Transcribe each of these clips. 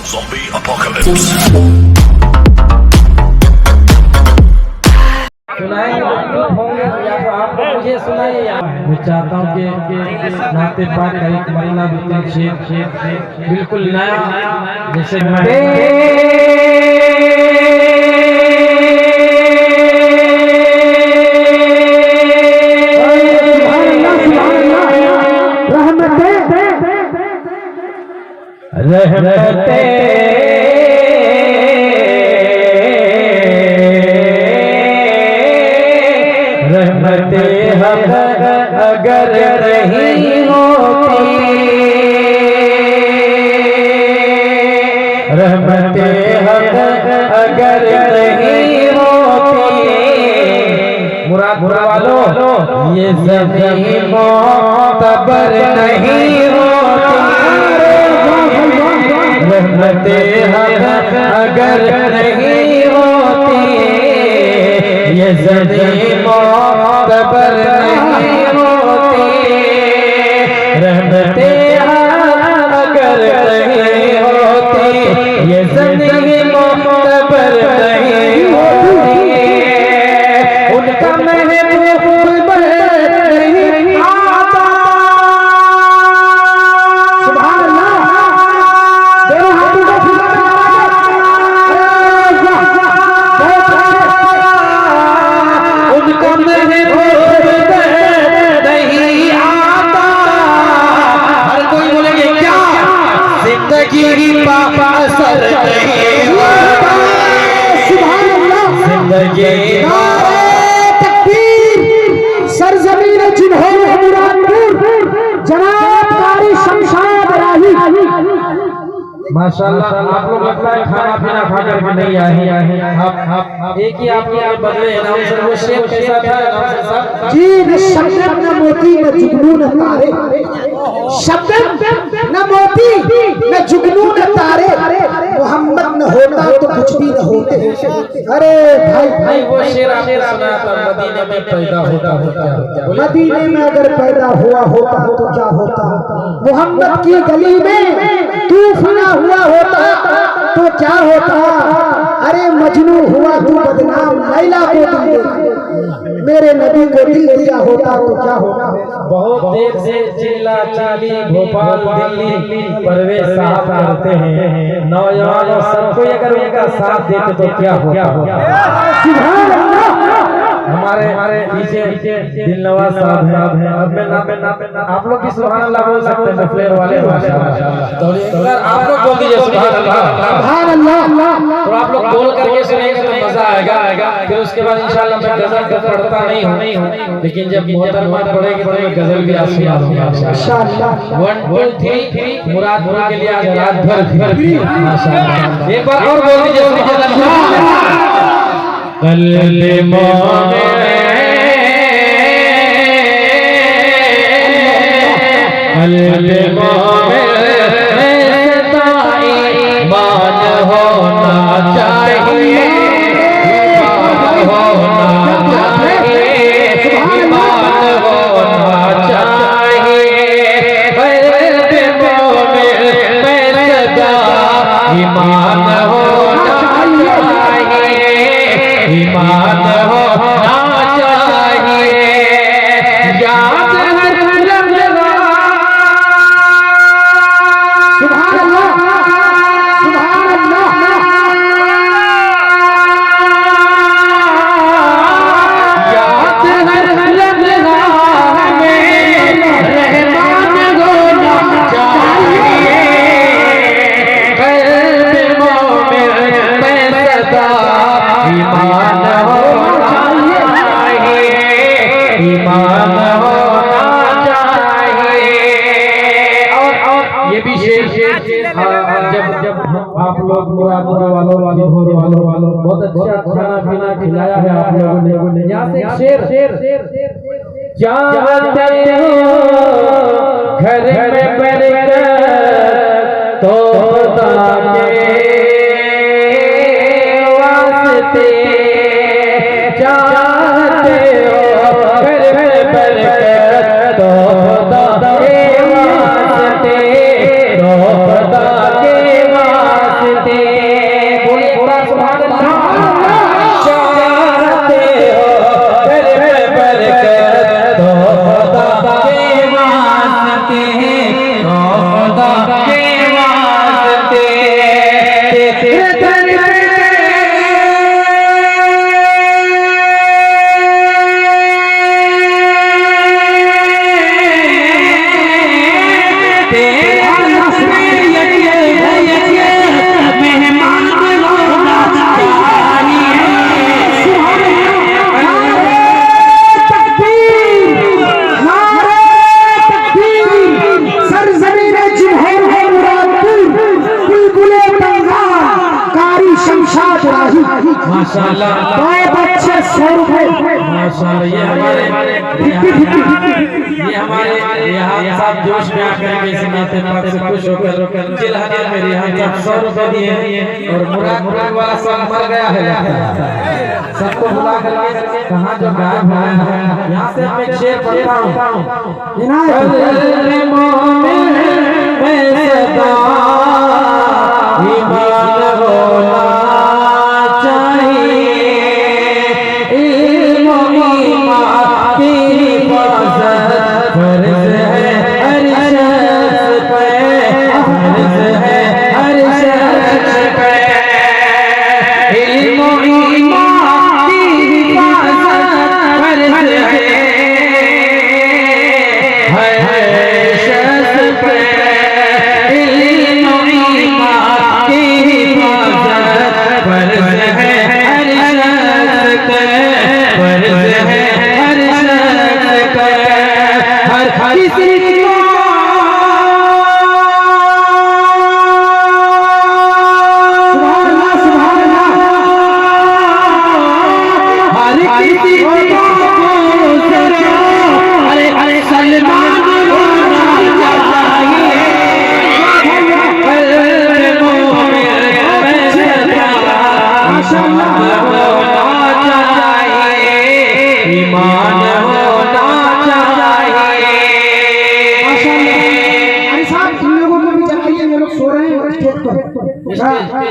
Zombie apocalypse. सुनाएंगे होंगे या तो आप मुझे सुनाइए या मैं चाहता हूँ कि नाते पाक का एक महीना भी शेर बिल्कुल नया जैसे रहमते रहमते हक अगर नहीं होती, रहमते हक अगर नहीं होती, मुराद वालों ये ज़मीन मोतबर नहीं होती, रहमते हक अगर नहीं होती, ये ज़मीन मोतबर नहीं होती, रहमते हक अगर नहीं होती, ये ज़मीन मोतबर नहीं होती, उनका महबूब नहीं आता। सुभान अल्लाह, दोनों हाथों को उनका महबूब नहीं आता। हर कोई बोलेंगे क्या जिंदगी का असर नहीं होता, जिंदगी सरजमीन जिन्होंने मुरादपुर जनाब कारी शमशाद राही। माशाल्लाह, आप लोग लगता है खाना पीना खा करके नहीं आए। आप एक ही आपके बदले अनाउंसर वो शेर कैसा था अनाउंसर साहब जी, न शबनम न मोती न जुगनू न तारे, शबनम न मोती न जुगनू न तारे, मोहम्मद न होता तो कुछ भी न होते। अरे भाई भाई वो शेर आपने सुना था, मदीने में पैदा होता क्या, मदीने में अगर पैदा हुआ होता तो क्या होता, मोहम्मद की गली में तूफान हुआ होता तो क्या होता, अरे मजनू हुआ तू बदनाम लैला को दिल दे, मेरे नबी को दिल दिया होता तो क्या होता। बहुत देर से चिल्ला चाली भोपाल दिल्ली परवेज साहब करते हैं, नौजवानों सबको अगर उनका साथ देते तो क्या होता। सुभान अल्लाह। हमारे पीछे दिलनवाज साहब हैं, अब मैं नाम आप लोग भी सुभान अल्लाह बोल सकते हैं, फ्लेयर वाले माशाल्लाह, आप लोग बोल दीजिए सुभान अल्लाह। सुभान अल्लाह। तो आप लोग बोल करके सुनेंगे तो मजा आएगा, फिर उसके बाद इंशाल्लाह मैं गजल का पढ़ता नहीं हूँ, लेकिन जब मोहतरमा पढ़ेगी तो मैं गजल भी आप सुना दूंगा इंशाल्लाह। 1 2 3 मुरादपुर के लिए आज रात भर माशाल्लाह। एक बार और बोल दीजिए सुभान अल्लाह। कलमा मान होना चाहिए, होना चाहिए, ईमान होना चाहिए, ईमान होना चाहिए, ईमान होना चाहिए, याद रखना। सुभान अल्लाह। सुभान अल्लाह। याद रखना हमें रहमान होना चाहिए, कल्ब मोमिन में सदा ईमान होना चाहिए, ईमान होना चाहिए। और ये भी शेर जब आप लोग मुरादपुर वालों बहुत अच्छा खाना पीना खिलाया है आप लोगों ने, यहाँ से शेर जानते हो घर में बरकत तो खुदा के वास्ते, जानते हो घर में बरकत तो खुदा के वास्ते, तो खुदा के वास्ते। माशाल्लाह बहुत अच्छे 100 रुपए माशाल्लाह। ये हमारे यहाँ सब जोश में आकर के इस नाते पाक से खुश होकर जिलहना मेरे यहाँ सब 100 रुपए दिए और मुराद वाला सब मर गया है सबको बुला करके कहाँ जो गायब हुआ है। यहाँ से मैं शेर पढ़ता हूँ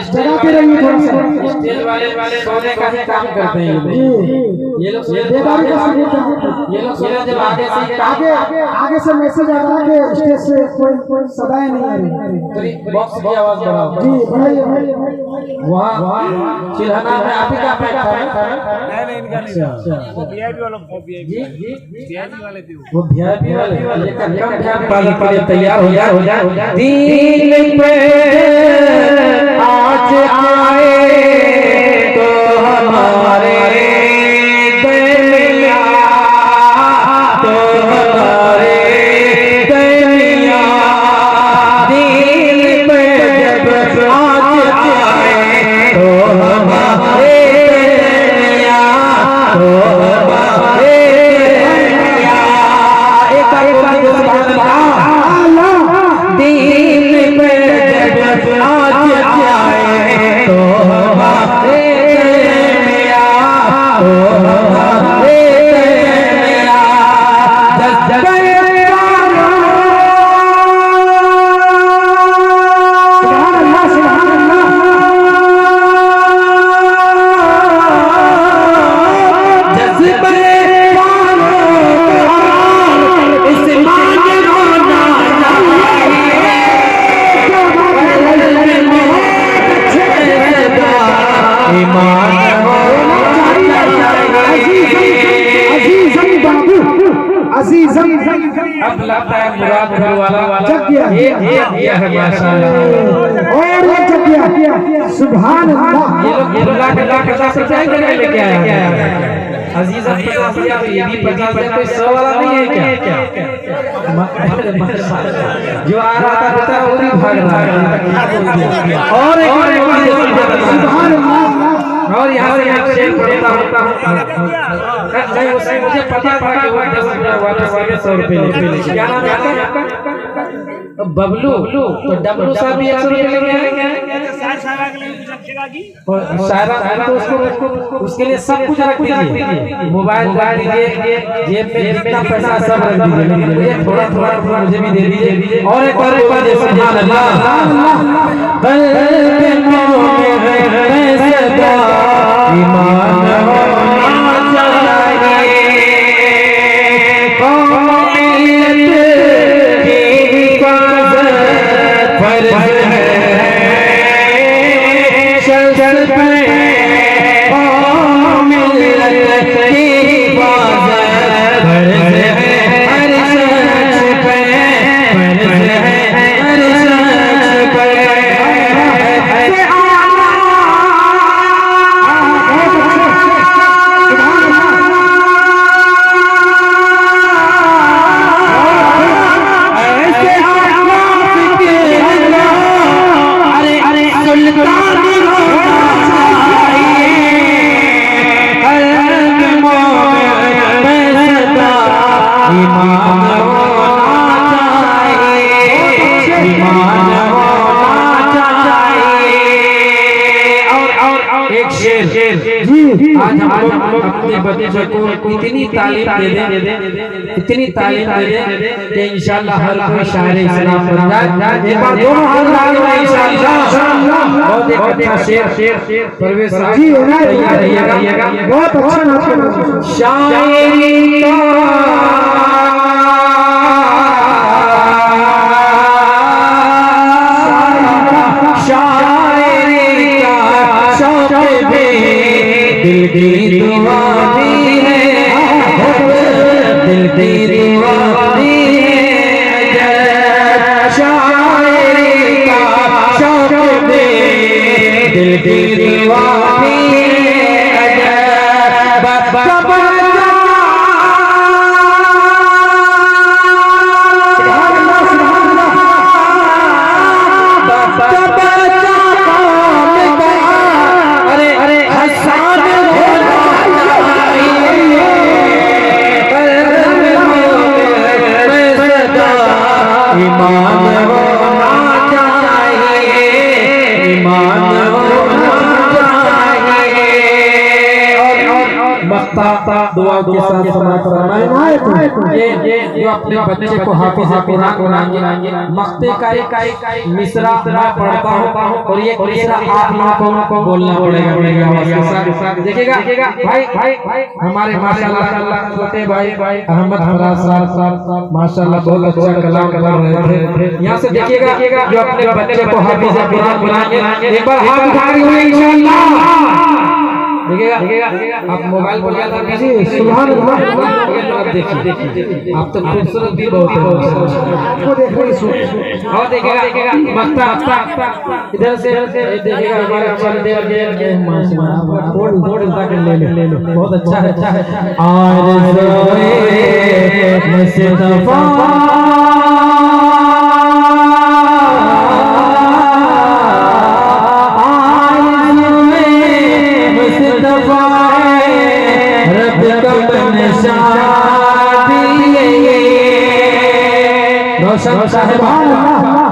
जगह पे रहिए थोड़ा सा स्टेज वाले सोने का भी काम करते हैं ये लोग जब आगे से मैसेज आ रहा है कि स्टेज से कोई सदाएं नहीं आ रही बॉक्स की आवाज बढ़ाओ जी बढ़ाइए वहाँ चिल्हना में आप ही का बैठा है नहीं इनका नहीं वो वीआईपी वाला वो वीआईपी वाले कम ध्यान के लिए तैयार हो जा दीन पे आज आए तो हमारे दरिया तो हमारे दरिया दीन पे जब आज आए तो हमारे दरिया तो हमारे दरिया एक दीन पे जब आज आए तो हमारे दरिया तो हमारे दरिया अब लगता है मुराद घर वाला जग गया है माशाल्लाह और ये जग गया सुभान अल्लाह ये लोग लाख 50 रुपए लेके आया अजीज ये भी 50 कोई 100 वाला नहीं है क्या जो आ रहा था बेटा वो भी भाग रहा है और एक सुभान अल्लाह और यहाँ से एक शेर पढ़ता हूँ नहीं उसमें मुझे पता था कि वो 10 रुपया वापस आगे 100 रुपए लेके क्या नाम है आपका बबलू तो डबलू साहब भी 100 रुपए लेके आए सारा तो उसको उसके लिए सब कुछ रख दीजिए मोबाइल रख दीजिए जेब में जितना पैसा सब रख दीजिए थोड़ा थोड़ा मुझे भी दे दीजिए और एक बार सुभान अल्लाह ईमान होना चाहिए कौमियत की हिफाजत फर्ज है चल पे कौमियत की हिफाजत फर्ज है हर शख्स पे फर्ज है हर शख्स पे सुल्तान आज हम लोग अपने बच्चे को इतनी तालीम दे दें, इतनी तालीम दे दें कि इंशाल्लाह हर कोई शायर इस्लाम बन जाए। एक बार दोनों हाथ लगाओ इंशाल्लाह। बहुत एक अच्छा शेर परवेज साहब जी तैयार रहिएगा। बहुत अच्छा नाच शायरी दिल की दीवानी है, दिल की दीवानी है, शायरी का शौक में दिल की दीवानी है। दुआ के साथ समाप्त फरमाएं। ये जो अपने बच्चे को हाफिज कुरान बनाएंगे, मक्ते का मिसरा मैं पढ़ता हूँ और ये मिसरा आप लोगों को बोलना पड़ेगा मेरी आवाज के साथ। देखिएगा भाई हमारे माशाल्लाह छोटे भाई अहमद फराज साहब माशाल्लाह बहुत अच्छा कलाम कर रहे थे। यहाँ से देखिएगा जो अपने बच्चे को हाफिज कुरान बनाएंगे, एक बार हाथ उठाएंगे इंशाल्लाह। देखिएगा आप मोबाइल पर ज्यादा बिजी हो, सुभान अल्लाह। आप देखिए आप तो खूबसूरत भी बहुत है। और देखिएगा मक्ता इधर से देखिएगा हमारे चंदेल के फोड़ तक ले लो। बहुत अच्छा है। आरज़ोए मुस्तफा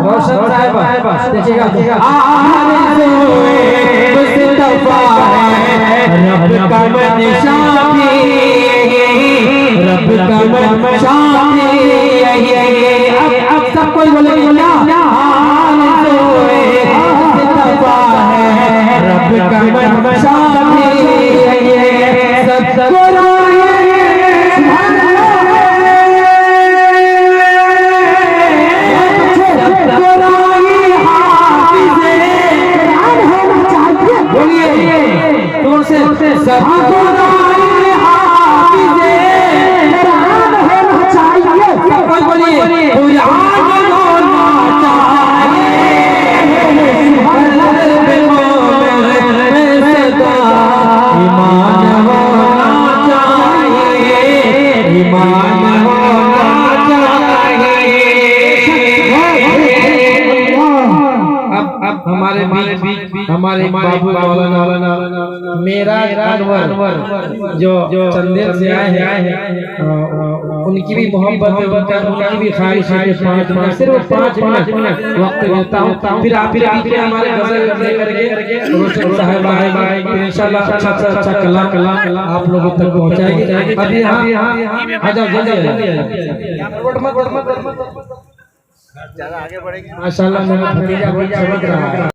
रोशन साहिबा देखिएगा आरज़ोए मुस्तफा रब का मनशाबी, रब का मनशाबी। अब सब कोई बोलेगा क्या? आरज़ोए मुस्तफा रब का मनशाबी। सब हमारे बाबू मौलाना मेरा अनवर जो चंदेल से आए हैं, उनकी भी मोहब्बत है, उनकी भी ख्वाहिश है कि 5 मिनट सिर्फ 5 मिनट वक्त देता हूँ। फिर आप हमारे गजल लेकर के रोशन साहब आएंगे, इंशाल्लाह अच्छा कलाम आप लोगों तक पहुँचाएंगे। अभी आ जाओ जल्दी ज्यादा आगे बढ़ेगी। माशाल्लाह मेरा भतीजा बहुत चमक रहा है।